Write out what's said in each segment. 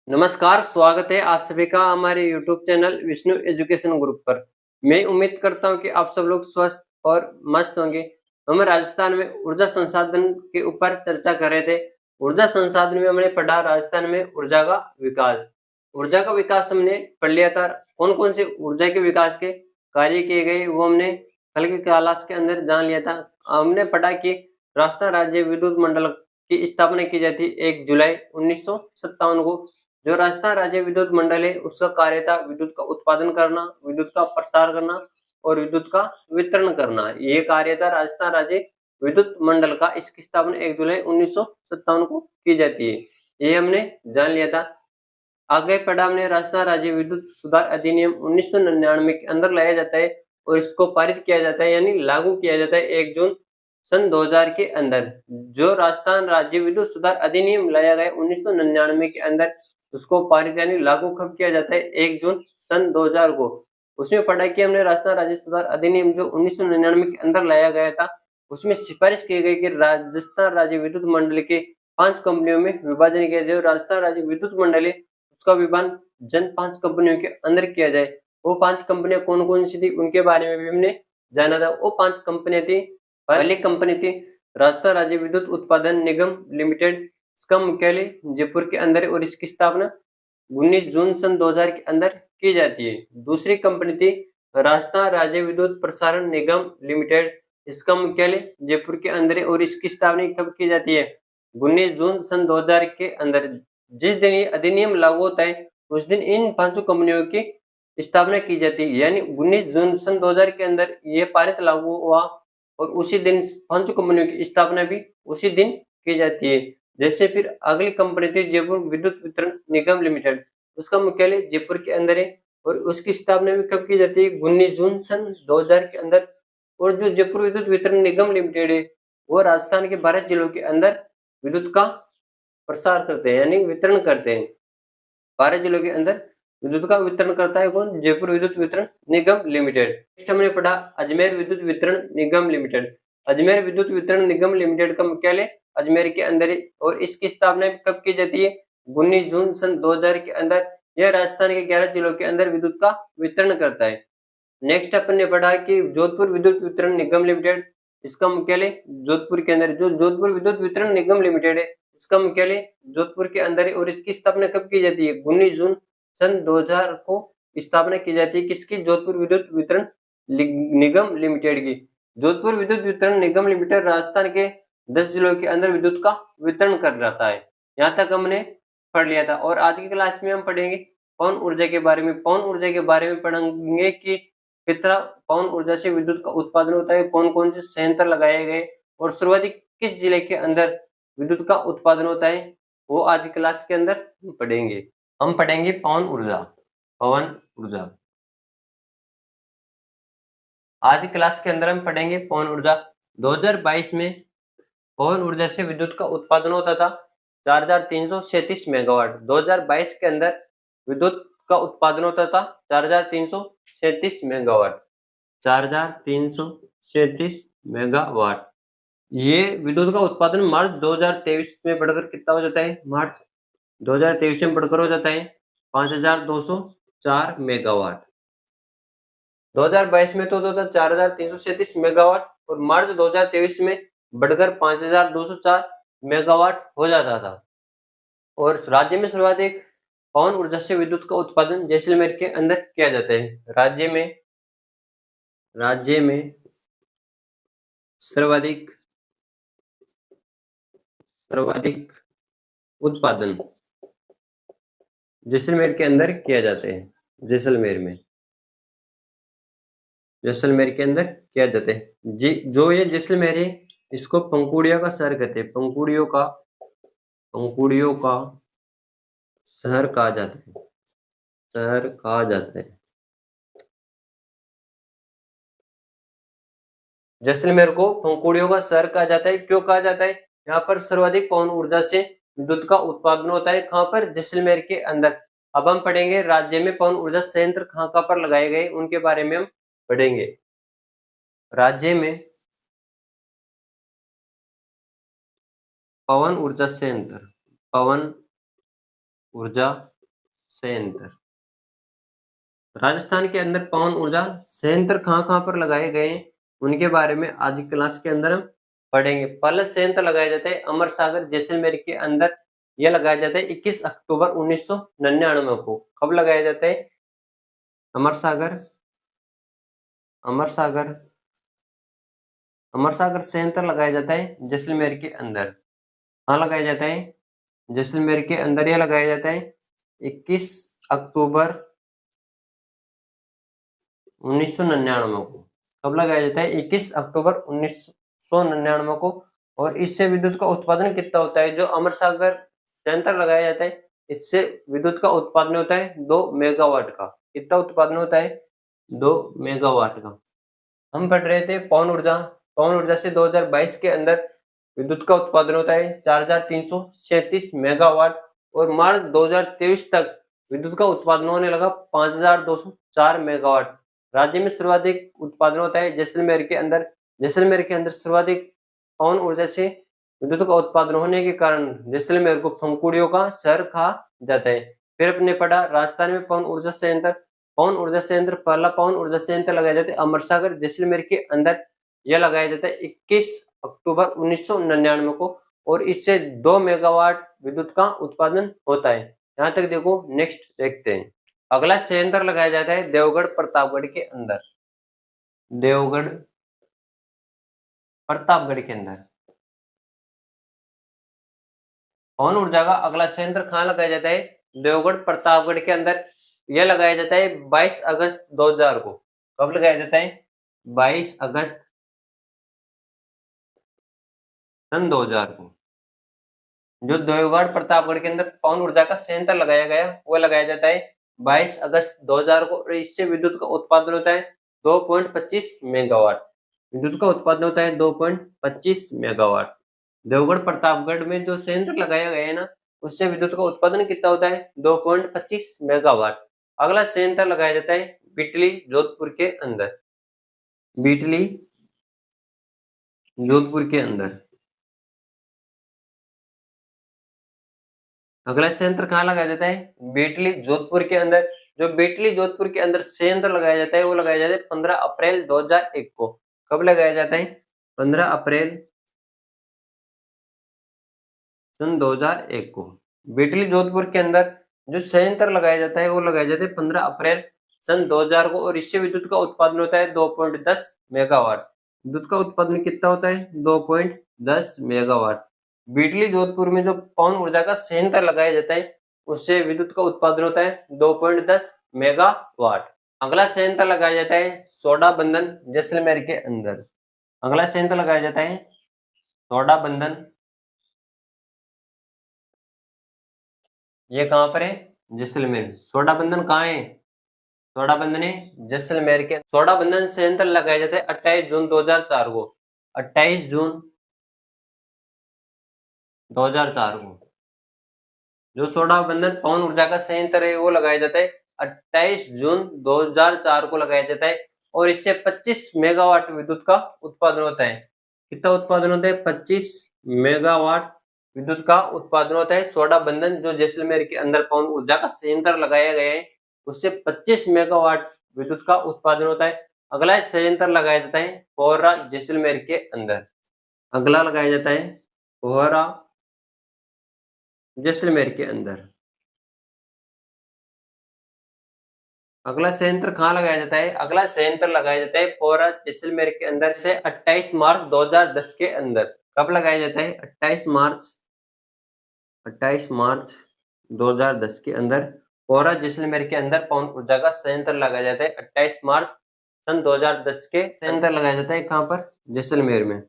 नमस्कार, स्वागत है आप सभी का हमारे YouTube channel Vishnu education group पर। मैं उम्मीद करता हूं कि आप सब लोग स्वस्थ और मस्त होंगे। हम राजस्थान में ऊर्जा संसाधन के ऊपर चर्चा कर रहे थे। ऊर्जा संसाधन में हमने पढ़ा राजस्थान में ऊर्जा का विकास। ऊर्जा का विकास हमने पढ़ लिया था। कौन-कौन से ऊर्जा के विकास के कार्य किए गए वो हमने कल की क्लास के अंदर जान लिया था। हमने पढ़ा कि राजस्थान राज्य विद्युत मंडल की स्थापना की जाती है 1 जुलाई 1957 को। जो राजस्थान राज्य विद्युत मंडल है उसका कार्य था विद्युत का उत्पादन करना, विद्युत का प्रसार करना और विद्युत का वितरण करना। ये कार्य था राजस्थान राज्य विद्युत मंडल का। इसकी स्थापना 1 जुलाई 1957 को की जाती है। ये हमने जान लिया था। आगे पढ़ा हमने राजस्थान राज्य विद्युत सुधार अधिनियम 1999 के अंदर लाया जाता है और इसको पारित किया जाता है यानी लागू किया जाता है 1 जून सन 2000 के अंदर। जो राजस्थान राज्य विद्युत सुधार अधिनियम लाया गया 1999 के अंदर उसको पारित यानी लागू कब किया जाता है 1 जून सन 2000 को। उसमें पढ़ा कि हमने राजस्थान राज्य सुधार अधिनियम जो 1999 के अंदर लाया गया था उसमें सिफारिश की गई कि राजस्थान राज्य विद्युत मंडल के 5 कंपनियों में विभाजन किया जाए। राजस्थान राज्य विद्युत मंडल उसका विभाजन जन 5 कंपनियों के अंदर किया जाए। वो 5 कंपनियां कौन कौन सी थी उनके बारे में भी हमने जाना था। वो 5 कंपनियां थी। पहली कंपनी थी राजस्थान राज्य विद्युत उत्पादन निगम लिमिटेड। इसका मुख्यालय जयपुर के अंदर है और इसकी स्थापना 19 जून सन 2000 के अंदर की जाती है। दूसरी कंपनी थी राजस्थान राज्य विद्युत प्रसारण निगम लिमिटेड। इसका मुख्यालय जयपुर के अंदर है और इसकी स्थापना कब की जाती है 19 जून सन 2000 के अंदर। जिस दिन ये अधिनियम लागू होता है उस दिन इन पांचों कंपनियों की स्थापना की जाती है यानी 19 जून सन 2000 के अंदर ये पारित लागू हुआ और उसी दिन पांचों कंपनियों की स्थापना भी उसी दिन की जाती है। जैसे फिर अगली कंपनी थी जयपुर विद्युत वितरण निगम लिमिटेड। उसका मुख्यालय जयपुर के अंदर है और उसकी स्थापना भी कब की जाती है 19 जून सन 2000 के अंदर। और जो जयपुर विद्युत वितरण निगम लिमिटेड है वो राजस्थान के 12 जिलों के अंदर विद्युत का प्रसार करते हैं यानी वितरण करते हैं। 12 जिलों के अंदर विद्युत का वितरण करता है कौन? जयपुर विद्युत वितरण निगम लिमिटेड। नेक्स्ट हमने पढ़ा अजमेर विद्युत वितरण निगम लिमिटेड। अजमेर विद्युत वितरण निगम लिमिटेड का मुख्यालय अजमेर के अंदर है और इसकी स्थापना कब की जाती है 19 जून सन 2000 के अंदर। यह राजस्थान के 11 जिलों के अंदर विद्युत का वितरण करता है। नेक्स्ट अपन ने पढ़ा कि जोधपुर विद्युत वितरण निगम लिमिटेड। इसका मुख्यालय जोधपुर के अंदर। जो जोधपुर विद्युत वितरण निगम लिमिटेड है इसका मुख्यालय जोधपुर के अंदर है और इसकी स्थापना कब की जाती है 19 जून सन 2000 को स्थापना की जाती है। किसकी? जोधपुर विद्युत वितरण निगम लिमिटेड की। जोधपुर विद्युत वितरण निगम लिमिटेड राजस्थान के 10 जिलों के अंदर विद्युत का वितरण कर रहा है। यहाँ तक हमने पढ़ लिया था और आज की क्लास में हम पढ़ेंगे पवन ऊर्जा के बारे में। पवन ऊर्जा के बारे में पढ़ेंगे कि कितना पवन ऊर्जा से विद्युत का उत्पादन होता है, कौन कौन से संयंत्र लगाए गए और सर्वाधिक किस जिले के अंदर विद्युत का उत्पादन होता है वो आज की क्लास के अंदर पढ़ेंगे। हम पढ़ेंगे पवन ऊर्जा। पवन ऊर्जा आज की क्लास के अंदर हम पढ़ेंगे पवन ऊर्जा। 2022 में पवन ऊर्जा से विद्युत का उत्पादन होता था 4337 मेगावाट। 2022 के अंदर विद्युत का उत्पादन होता था 4337 मेगावाट। 4337 मेगावाट। ये विद्युत का उत्पादन मार्च 2023 में बढ़कर कितना हो जाता है? मार्च 2023 में बढ़कर हो जाता है 5204 मेगावाट। 2022 में तो होता था 4337 मेगावाट और मार्च 2023 में बढ़कर 5204 मेगावाट हो जाता था। और राज्य में सर्वाधिक पवन ऊर्जा से विद्युत का उत्पादन जैसलमेर के अंदर किया जाता है। राज्य में सर्वाधिक उत्पादन जैसलमेर के अंदर किया जाता है। जैसलमेर के अंदर किया जाता है। जी जो ये जैसलमेर है इसको पंकुड़िया का शहर कहते हैं। पंकुड़ियों का शहर कहा जाता है। जैसलमेर को पंकुड़ियों का शहर कहा जाता है। क्यों कहा जाता है? यहाँ पर सर्वाधिक पवन ऊर्जा से विद्युत का उत्पादन होता है। कहाँ पर? जैसलमेर के अंदर। अब हम पढ़ेंगे राज्य में पवन ऊर्जा संयंत्र कहाँ कहाँ पर लगाए गए उनके बारे में हम पढ़ेंगे। राज्य में पवन ऊर्जा संयंत्र। राजस्थान के अंदर पवन ऊर्जा संयंत्र कहाँ पर लगाए गए हैं उनके बारे में आज की क्लास के अंदर हम पढ़ेंगे। पहला संयंत्र लगाया जाता है अमर सागर जैसलमेर के अंदर। यह लगाया जाता है 21 अक्टूबर 1999 को। कब लगाया जाता है? अमर सागर संयंत्र लगाया जाता है जैसलमेर के अंदर। कहाँ लगाया जाता है? जैसलमेर के अंदर। यह लगाया जाता है 21 अक्टूबर 1999 को। कब लगाया जाता है? 21 अक्टूबर 1999 को। और इससे विद्युत का उत्पादन कितना होता है? जो अमर सागर संयंत्र लगाया जाता है इससे विद्युत का उत्पादन होता है 2 मेगावाट का। कितना उत्पादन होता है? 2 मेगावाट का। हम पढ़ रहे थे पवन ऊर्जा से 2022 के अंदर विद्युत का उत्पादन होता है 4337 मेगावाट और मार्च 2023 तक विद्युत का उत्पादन होने लगा 5204 मेगावाट। राज्य में सर्वाधिक उत्पादन होता है जैसलमेर के अंदर। जैसलमेर के अंदर सर्वाधिक पवन ऊर्जा से विद्युत का उत्पादन होने के कारण जैसलमेर को पंखुड़ियों का शहर कहा जाता है। फिर अपने पढ़ा राजस्थान में पवन ऊर्जा संयंत्र पहला पवन ऊर्जा संयंत्र लगाया जाता है अमर सागर जैसलमेर के अंदर। यह लगाया जाता है 21 अक्टूबर 1999 को और इससे 2 मेगावाट विद्युत का उत्पादन होता है। यहाँ तक देखो। नेक्स्ट देखते हैं। अगला संयंत्र लगाया जाता है देवगढ़ प्रतापगढ़ के अंदर। देवगढ़ प्रतापगढ़ के अंदर पवन ऊर्जा का अगला संयंत्र कहाँ लगाया जाता है? देवगढ़ प्रतापगढ़ के अंदर। यह लगाया जाता है 22 अगस्त 2000 को। कब लगाया जाता है? 22 अगस्त सन 2000 को। जो देवगढ़ प्रतापगढ़ के अंदर पवन ऊर्जा का संयंत्र लगाया गया वो लगाया जाता है 22 अगस्त 2000 को और इससे विद्युत का उत्पादन होता है 2.25 मेगावाट। विद्युत का उत्पादन होता है 2.25 मेगावाट। देवगढ़ प्रतापगढ़ में जो संयंत्र लगाया गया है ना उससे विद्युत का उत्पादन कितना होता है? 2.25 मेगावाट। अगला संयंत्र लगाया जाता है बिटली जोधपुर के अंदर। बिटली जोधपुर के अंदर। अगला संयंत्र कहाँ लगाया जाता है? बिटली जोधपुर के अंदर। जो बिटली जोधपुर के अंदर संयंत्र लगाया जाता है वो लगाया जाता है 15 अप्रैल 2001 को। कब लगाया जाता है? 15 अप्रैल सन 2001 को। बिटली जोधपुर के अंदर जो संयंत्र लगाया जाता है वो लगाया जाता है 15 अप्रैल सन 2000 को और इससे विद्युत का उत्पादन होता है 2.10 मेगावाट। विद्युत का उत्पादन कितना होता है? 2.10 मेगावाट। बिटली जोधपुर में जो पवन ऊर्जा का संयंत्र लगाया जाता है उससे विद्युत का उत्पादन होता है 2.10 मेगावाट। अगला संयंत्र लगाया जाता है सोडा बंधन जैसलमेर के अंदर। अगला संयंत्र लगाया जाता है सोडा बंधन। ये कहाँ पर है? जैसलमेर। सोडा बंधन कहाँ है? सोडा बंधन है जैसलमेर के। सोडा बंधन संयंत्र लगाया जाता है 28 जून 2004 को। 28 जून 2004 को जो सोडा बंधन पवन ऊर्जा का संयंत्र है वो लगाया जाता है 28 जून 2004 को लगाया जाता है और इससे 25 मेगावाट विद्युत का उत्पादन होता है। कितना उत्पादन होता है? 25 मेगावाट विद्युत का उत्पादन होता है। सोडा बंधन जो जैसलमेर के अंदर पवन ऊर्जा का संयंत्र लगाया गया है उससे 25 मेगावाट विद्युत का उत्पादन होता है। अगला संयंत्र लगाया जाता है पोहरा जैसलमेर के अंदर। अगला लगाया जाता है पोहरा जैसलमेर के अंदर। अगला संयंत्र कहाँ लगाया जाता है? अगला संयंत्र लगाया जाता है पोहरा जैसलमेर के अंदर से 28 मार्च 2010 के अंदर। कब लगाया जाता है? 28 मार्च 2010 के अंदर पोहरा जैसलमेर के अंदर पवन ऊर्जा का संयंत्र लगाया जाता है। 28 मार्च सन 2010 के संयंत्र लगाया जाता है कहाँ पर? जैसलमेर में।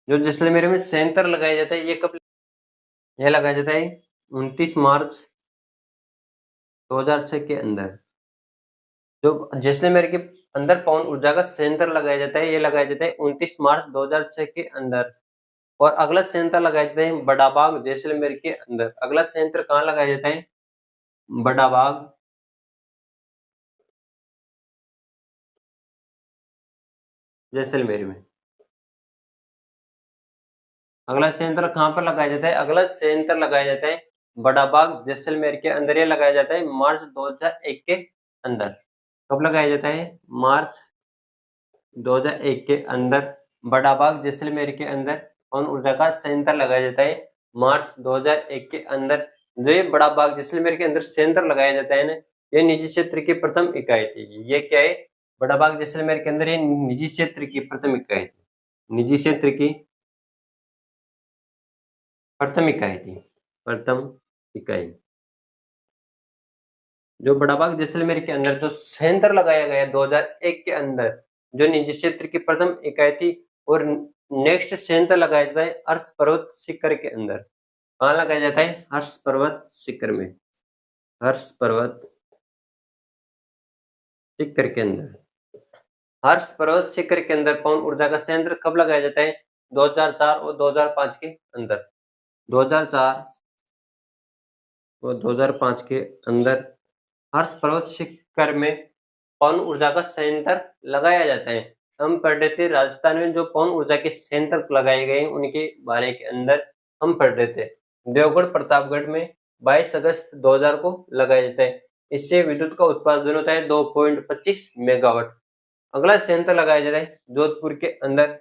जो जैसलमेर में संयंत्र लगाया जाता है ये कब? यह लगाया जाता है 29 मार्च 2006 के अंदर। जो जैसलमेर के अंदर पवन ऊर्जा का संयंत्र लगाया जाता है ये लगाया जाता है 29 मार्च 2006 के अंदर। और अगला संयंत्र लगाया जाता है बड़ा बाग जैसलमेर के अंदर। अगला संयंत्र कहाँ लगाया जाता है? बड़ा बाग जैसलमेर में। अगला संयंत्र कहाँ पर लगाया जाता है? अगला संयंत्र लगाया जाता है बड़ा बाग जैसलमेर के अंदर ये लगाया जाता है मार्च 2001 के अंदर। कब लगाया जाता है? मार्च 2001 के अंदर बड़ा बाग जैसलमेर के अंदर पवन ऊर्जा का संयंत्र लगाया जाता है मार्च 2001 के अंदर। जो ये बड़ा बाग जैसलमेर के अंदर संयंत्र लगाया जाता है ना, ये निजी क्षेत्र की प्रथम इकाई थी। ये क्या है? बड़ा बाग जैसलमेर के अंदर ये निजी क्षेत्र की प्रथम इकाई थी। निजी क्षेत्र की प्रथम इकाई थी। प्रथम इकाई जो बड़ा बाग जैसलमेर के अंदर जो संयंत्र लगाया गया 2001 के अंदर, जो निजी क्षेत्र की प्रथम इकाई थी। और नेक्स्ट संयंत्र लगाया जाता है हर्ष पर्वत शिखर के अंदर। कहाँ लगाया जाता है? हर्ष पर्वत शिखर में। हर्ष पर्वत शिखर के अंदर। हर्ष पर्वत शिखर के अंदर पवन ऊर्जा का संयंत्र कब लगाया जाता है? 2004 और 2005 के अंदर। 2004 और 2005 के अंदर हर्ष पर्वत शिखर में पवन ऊर्जा का संयंत्र लगाया जाता है। हम पढ़ रहे थे राजस्थान में जो पवन ऊर्जा के संयंत्र लगाए गए हैं उनके बारे के अंदर हम पढ़ रहे थे। देवगढ़ प्रतापगढ़ में 22 अगस्त 2000 को लगाया जाता है। इससे विद्युत का उत्पादन होता है 2.25 मेगावाट। अगला संयंत्र लगाया जाता है जोधपुर के अंदर।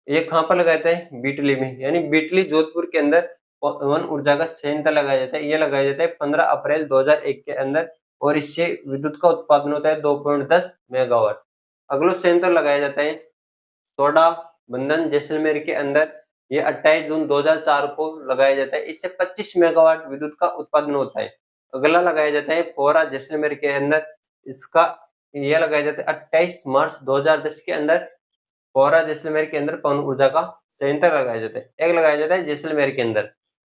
ये कहाँ पर लगाया जाता है? बीटली में, यानी बीटली जोधपुर के अंदर पवन ऊर्जा का संयंत्र लगाया जाता है। ये लगाया जाता है 15 अप्रैल 2001 के अंदर और इससे विद्युत का उत्पादन होता है 2.10 मेगावाट। अगला संयंत्र लगाया जाता है सोडा बंधन जैसलमेर के अंदर। ये 28 जून 2004 को लगाया जाता है। इससे 25 मेगावाट विद्युत का उत्पादन होता है। अगला लगाया जाता है पोहरा जैसलमेर के अंदर। इसका यह लगाया जाता है 28 मार्च 2010 के अंदर। पोहरा जैसलमेर के अंदर पवन ऊर्जा का संयंत्र लगाया जाता है। एक लगाया जाता है जैसलमेर के अंदर,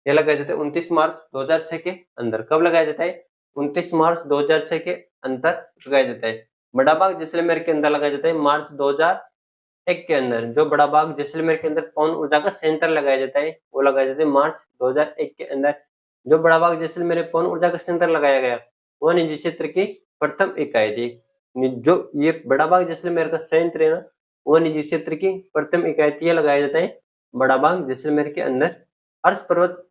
यह लगाया जाता है 29 मार्च 2006 के अंदर। कब लगाया जाता है? 29 मार्च 2006 के अंदर लगाया जाता है। बड़ा बाग जैसलमेर के अंदर लगाया जाता है मार्च 2001 के अंदर। जो बड़ा बाग जैसलमेर के अंदर पवन ऊर्जा का संयंत्र लगाया जाता है वो लगाया जाता है मार्च 2001 के अंदर। जो बड़ा बाग जैसलमेर में पवन ऊर्जा का संयंत्र लगाया गया वो निजी क्षेत्र की प्रथम इकाई थी। जो ये बड़ा बाग जैसलमेर का संयंत्र है ना, वो निजी क्षेत्र की प्रथम इकाई थी। लगाया जाता है बड़ा बाग जैसलमेर के अंदर हर्ष पर्वत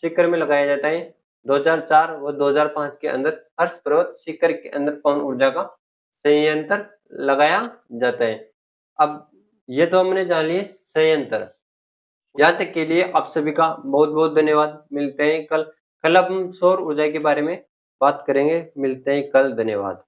शिखर में लगाया जाता है 2004 व 2005 के अंदर। हर्ष पर्वत शिखर के अंदर पवन ऊर्जा का संयंत्र लगाया जाता है। अब ये तो हमने जान लिए संयंत्र। यहाँ तक के लिए आप सभी का बहुत बहुत धन्यवाद। मिलते हैं कल। कल हम सौर ऊर्जा के बारे में बात करेंगे। मिलते हैं कल। धन्यवाद।